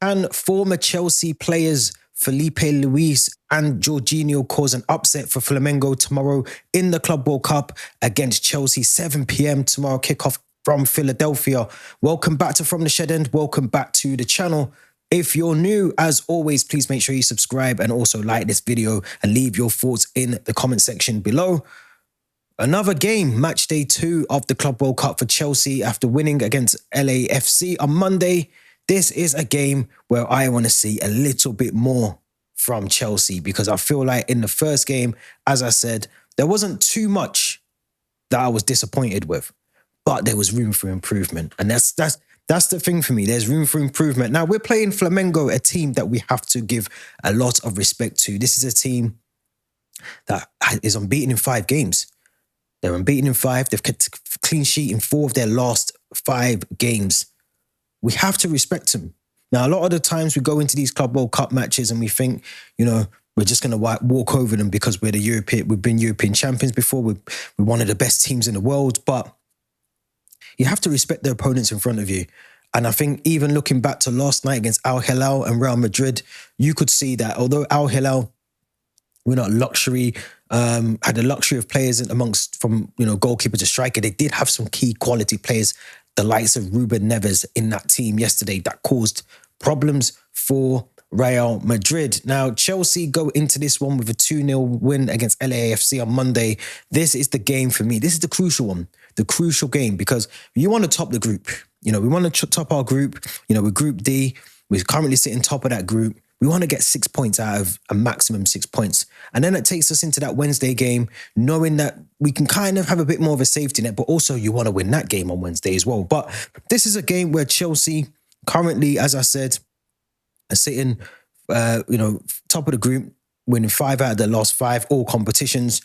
And former Chelsea players Felipe Luis and Jorginho cause an upset for Flamengo tomorrow in the Club World Cup against Chelsea, 7 p.m. tomorrow, kickoff from Philadelphia. Welcome back to From the Shed End. Welcome back to the channel. If you're new, as always, please make sure you subscribe and also like this video and leave your thoughts in the comment section below. Another game, match day 2 of the Club World Cup for Chelsea after winning against LAFC on Monday. This is a game where I want to see a little bit more from Chelsea because I feel like in the first game, as I said, there wasn't too much that I was disappointed with, but there was room for improvement. And that's the thing for me. There's room for improvement. Now, we're playing Flamengo, a team that we have to give a lot of respect to. This is a team that is unbeaten in 5 games. They're unbeaten in 5. They've kept a clean sheet in 4 of their last 5 games. We have to respect them. Now, a lot of the times we go into these Club World Cup matches and we think, you know, we're just going to walk over them because we've been European champions before. We're one of the best teams in the world. But you have to respect the opponents in front of you. And I think even looking back to last night against Al Hilal and Real Madrid, you could see that although Al Hilal were not luxury, had the luxury of players amongst from, you know, goalkeeper to striker, they did have some key quality players, the likes of Ruben Neves in that team yesterday that caused problems for Real Madrid. Now, Chelsea go into this one with a 2-0 win against LAFC on Monday. This is the game for me. This is the crucial one, the crucial game, because you want to top the group. You know, we want to top our group. You know, we're Group D. We're currently sitting top of that group. We want to get 6 points out of a maximum 6 points. And then it takes us into that Wednesday game, knowing that we can kind of have a bit more of a safety net, but also you want to win that game on Wednesday as well. But this is a game where Chelsea currently, as I said, are sitting, top of the group, winning 5 out of their last 5, all competitions.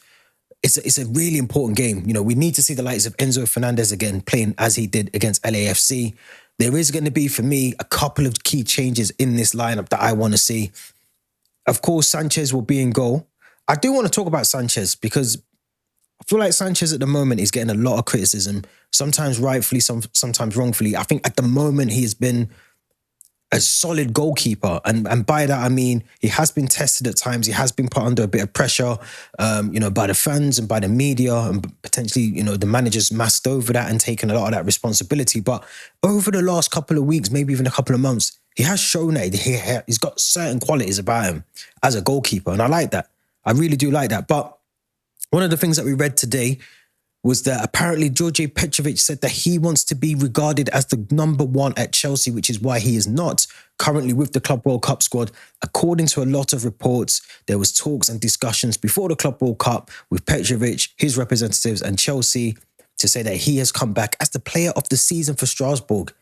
It's a really important game. You know, we need to see the likes of Enzo Fernandez again playing as he did against LAFC. There is going to be, for me, a couple of key changes in this lineup that I want to see. Of course, Sanchez will be in goal. I do want to talk about Sanchez because I feel like Sanchez at the moment is getting a lot of criticism, sometimes rightfully, sometimes wrongfully. I think at the moment he has been a solid goalkeeper. And by that, I mean, he has been tested at times. He has been put under a bit of pressure, by the fans and by the media, and potentially, you know, the managers masked over that and taken a lot of that responsibility. But over the last couple of weeks, maybe even a couple of months, he has shown that he's got certain qualities about him as a goalkeeper. And I like that. I really do like that. But one of the things that we read today was that apparently Djordje Petrovic said that he wants to be regarded as the number 1 at Chelsea, which is why he is not currently with the Club World Cup squad. According to a lot of reports, there was talks and discussions before the Club World Cup with Petrovic, his representatives, and Chelsea to say that he has come back as the player of the season for Strasbourg.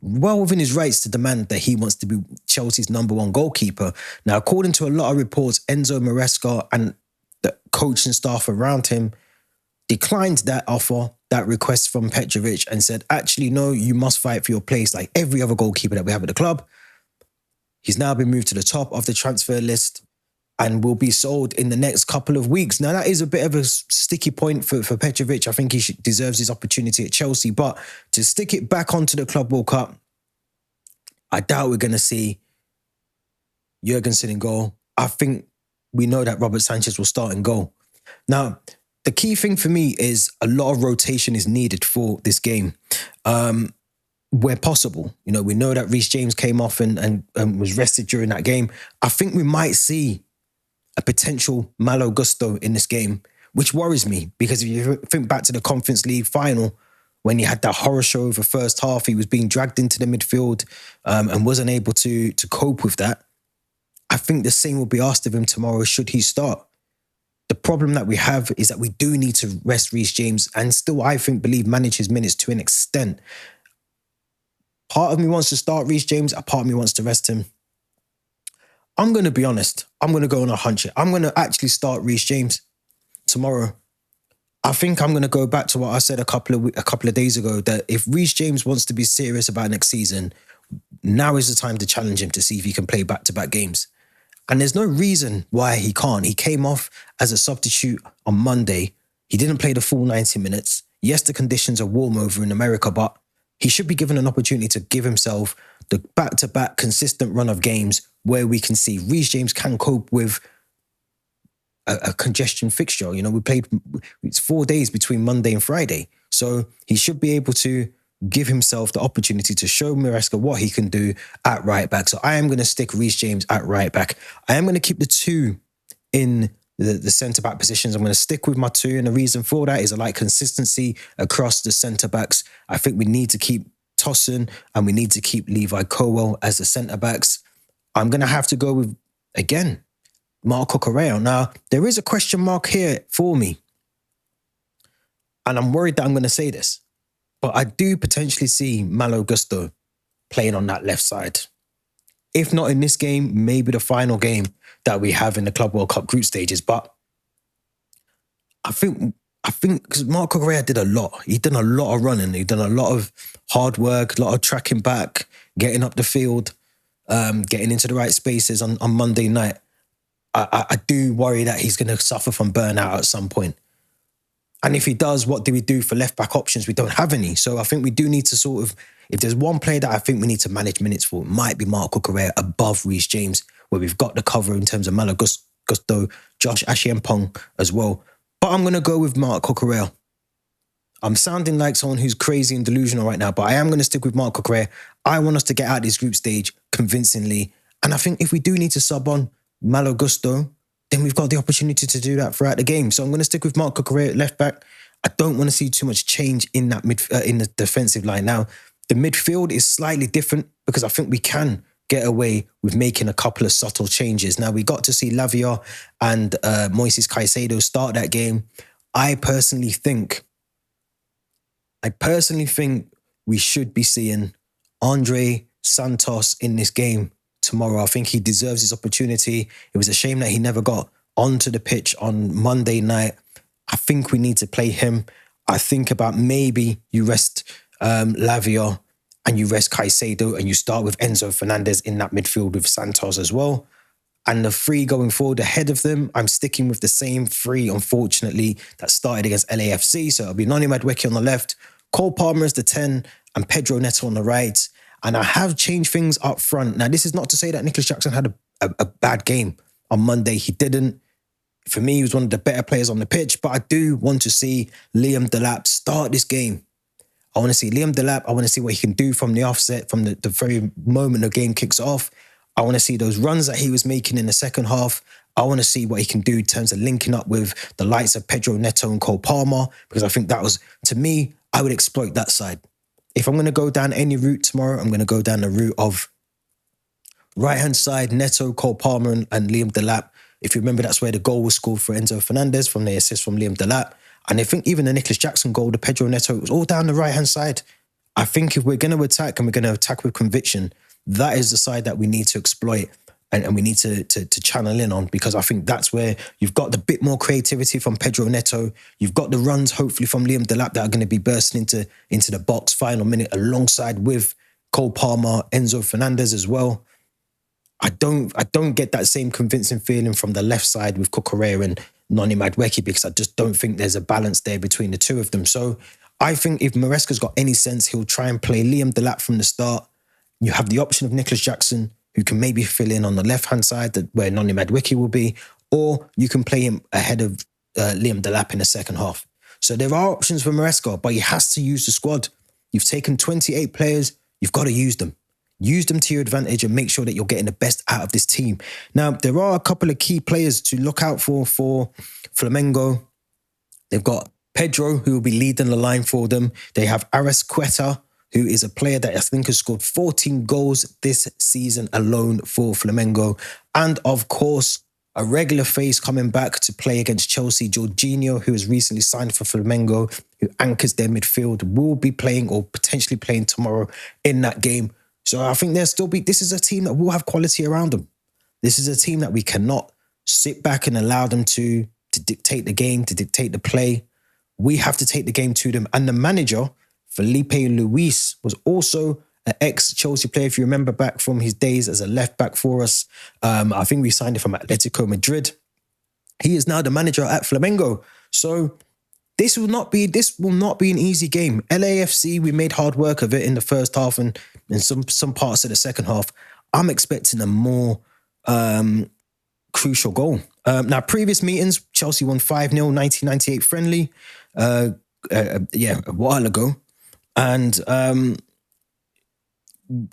Well within his rights to demand that he wants to be Chelsea's number 1 goalkeeper. Now, according to a lot of reports, Enzo Maresca and the coaching staff around him declined that offer, that request from Petrovic, and said, actually, no, you must fight for your place like every other goalkeeper that we have at the club. He's now been moved to the top of the transfer list and will be sold in the next couple of weeks. Now, that is a bit of a sticky point for Petrovic. I think he deserves his opportunity at Chelsea. But to stick it back onto the Club World Cup, I doubt we're going to see Jurgensen in goal. I think we know that Robert Sanchez will start in goal. Now, the key thing for me is a lot of rotation is needed for this game. Where possible. You know, we know that Reece James came off and was rested during that game. I think we might see a potential Malo Gusto in this game, which worries me because if you think back to the Conference League final, when he had that horror show of the first half, he was being dragged into the midfield and wasn't able to cope with that. I think the same will be asked of him tomorrow should he start. The problem that we have is that we do need to rest Reece James and still, I think, manage his minutes to an extent. Part of me wants to start Reece James, a part of me wants to rest him. I'm going to be honest. I'm going to go on a hunch. I'm going to actually start Reece James tomorrow. I think I'm going to go back to what I said a couple of days ago, that if Reece James wants to be serious about next season, now is the time to challenge him to see if he can play back-to-back games. And there's no reason why he can't. He came off as a substitute on Monday. He didn't play the full 90 minutes. Yes, the conditions are warm over in America, but he should be given an opportunity to give himself the back-to-back consistent run of games where we can see Reece James can cope with a congestion fixture. You know, it's 4 days between Monday and Friday. So he should be able to give himself the opportunity to show Maresca what he can do at right back. So I am going to stick Reece James at right back. I am going to keep the two in the centre-back positions. I'm going to stick with my two. And the reason for that is I like consistency across the centre-backs. I think we need to keep Tosin and we need to keep Levi Colwell as the centre-backs. I'm going to have to go with, again, Marco Correa. Now, there is a question mark here for me. And I'm worried that I'm going to say this. But I do potentially see Malo Gusto playing on that left side. If not in this game, maybe the final game that we have in the Club World Cup group stages. But I think because Marco Correa did a lot. He did a lot of running. He did a lot of hard work, a lot of tracking back, getting up the field, getting into the right spaces on Monday night. I do worry that he's going to suffer from burnout at some point. And if he does, what do we do for left-back options? We don't have any. So I think we do need to sort of, if there's one player that I think we need to manage minutes for, it might be Marco Correa above Reece James, where we've got the cover in terms of Malo Gusto, Josh Ashiempong as well. But I'm going to go with Marco Correa. I'm sounding like someone who's crazy and delusional right now, but I am going to stick with Marco Correa. I want us to get out this group stage convincingly. And I think if we do need to sub on Malo Gusto, then we've got the opportunity to do that throughout the game. So I'm going to stick with Marco Correa at left back. I don't want to see too much change in that in the defensive line. Now, the midfield is slightly different because I think we can get away with making a couple of subtle changes. Now, we got to see Lavia and Moises Caicedo start that game. I personally think we should be seeing Andre Santos in this game tomorrow. I think he deserves his opportunity. It was a shame that he never got onto the pitch on Monday night. I think we need to play him. I think about maybe you rest Lavia and you rest Caicedo and you start with Enzo Fernandez in that midfield with Santos as well. And the three going forward ahead of them, I'm sticking with the same three, unfortunately, that started against LAFC. So it'll be Noni Madueke on the left, Cole Palmer as the 10, and Pedro Neto on the right. And I have changed things up front. Now, this is not to say that Nicholas Jackson had a bad game on Monday. He didn't. For me, he was one of the better players on the pitch. But I do want to see Liam Delap start this game. I want to see Liam Delap. I want to see what he can do from the offset, from the very moment the game kicks off. I want to see those runs that he was making in the second half. I want to see what he can do in terms of linking up with the likes of Pedro Neto and Cole Palmer, because I think that was, to me, I would exploit that side. If I'm going to go down any route tomorrow, I'm going to go down the route of right-hand side, Neto, Cole Palmer and Liam Delap. If you remember, that's where the goal was scored for Enzo Fernandez from the assist from Liam Delap. And I think even the Nicholas Jackson goal, the Pedro Neto, it was all down the right-hand side. I think if we're going to attack and we're going to attack with conviction, that is the side that we need to exploit and we need to channel in on, because I think that's where you've got the bit more creativity from Pedro Neto. You've got the runs, hopefully, from Liam Delap that are going to be bursting into the box final minute alongside with Cole Palmer, Enzo Fernandez as well. I don't get that same convincing feeling from the left side with Cucurella and Noni Madueke, because I just don't think there's a balance there between the two of them. So I think if Maresca's got any sense, he'll try and play Liam Delap from the start. You have the option of Nicholas Jackson, who can maybe fill in on the left-hand side where Noni Madueke will be, or you can play him ahead of Liam Delap in the second half. So there are options for Maresca, but he has to use the squad. You've taken 28 players, you've got to use them. Use them to your advantage and make sure that you're getting the best out of this team. Now, there are a couple of key players to look out for Flamengo. They've got Pedro, who will be leading the line for them. They have Arrasqueta, who is a player that I think has scored 14 goals this season alone for Flamengo. And of course, a regular face coming back to play against Chelsea, Jorginho, who has recently signed for Flamengo, who anchors their midfield, will be playing or potentially playing tomorrow in that game. So I think this is a team that will have quality around them. This is a team that we cannot sit back and allow them to dictate the game, to dictate the play. We have to take the game to them. And the manager, Felipe Luis, was also an ex-Chelsea player, if you remember back from his days as a left-back for us. I think we signed him from Atletico Madrid. He is now the manager at Flamengo. So this will not be an easy game. LAFC, we made hard work of it in the first half, and in some parts of the second half, I'm expecting a more crucial goal. Now, previous meetings, Chelsea won 5-0, 1998 friendly, a while ago. And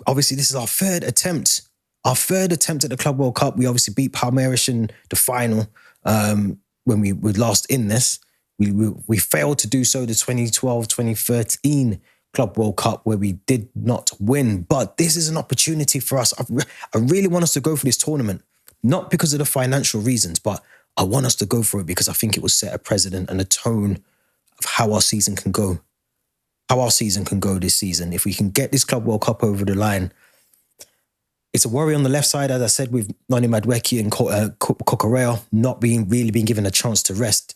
obviously, this is our third attempt. Our third attempt at the Club World Cup. We obviously beat Palmeiras in the final when we were last in this. We failed to do so the 2012-2013 Club World Cup, where we did not win. But this is an opportunity for us. I really want us to go for this tournament, not because of the financial reasons, but I want us to go for it because I think it will set a precedent and a tone of how our season can go. How our season can go this season. If we can get this Club World Cup over the line, it's a worry on the left side, as I said, with Noni Madueke and Cucurella not being given a chance to rest.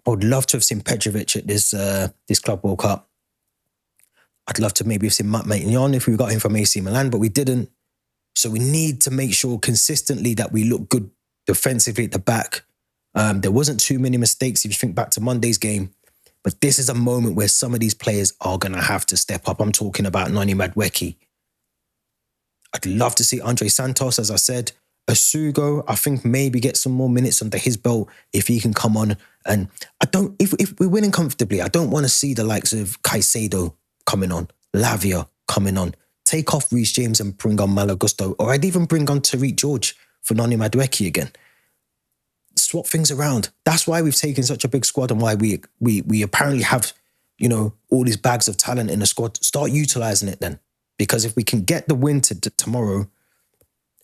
I would love to have seen Petrovic at this Club World Cup. I'd love to maybe have seen Matt Maignan if we got him from AC Milan, but we didn't. So we need to make sure consistently that we look good defensively at the back. There wasn't too many mistakes if you think back to Monday's game. But this is a moment where some of these players are going to have to step up. I'm talking about Noni Madueke. I'd love to see Andre Santos, as I said. Asugo, I think maybe get some more minutes under his belt if he can come on. And if we're winning comfortably, I don't want to see the likes of Caicedo coming on, Lavia coming on. Take off Reece James and bring on Malo Gusto, or I'd even bring on Tariq George for Noni Madueke again. Swap things around. That's why we've taken such a big squad and why we apparently have, all these bags of talent in the squad. Start utilising it then. Because if we can get the win tomorrow,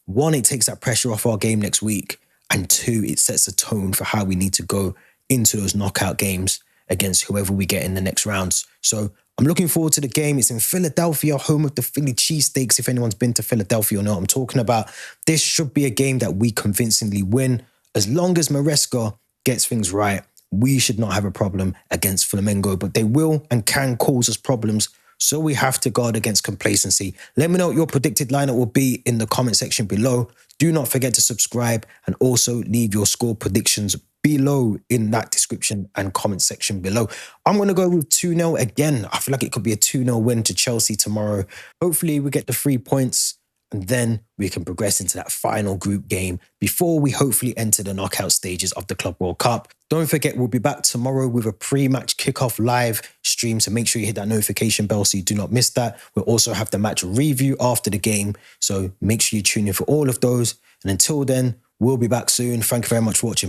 one, it takes that pressure off our game next week, and two, it sets a tone for how we need to go into those knockout games against whoever we get in the next rounds. So I'm looking forward to the game. It's in Philadelphia, home of the Philly cheesesteaks. If anyone's been to Philadelphia or not, I'm talking about. This should be a game that we convincingly win. As long as Maresca gets things right, we should not have a problem against Flamengo, but they will and can cause us problems. So we have to guard against complacency. Let me know what your predicted lineup will be in the comment section below. Do not forget to subscribe and also leave your score predictions below in that description and comment section below. I'm going to go with 2-0 again. I feel like it could be a 2-0 win to Chelsea tomorrow. Hopefully we get the 3 points and then we can progress into that final group game before we hopefully enter the knockout stages of the Club World Cup. Don't forget, we'll be back tomorrow with a pre-match kickoff live stream, so make sure you hit that notification bell so you do not miss that. We'll also have the match review after the game, so make sure you tune in for all of those. And until then, we'll be back soon. Thank you very much for watching.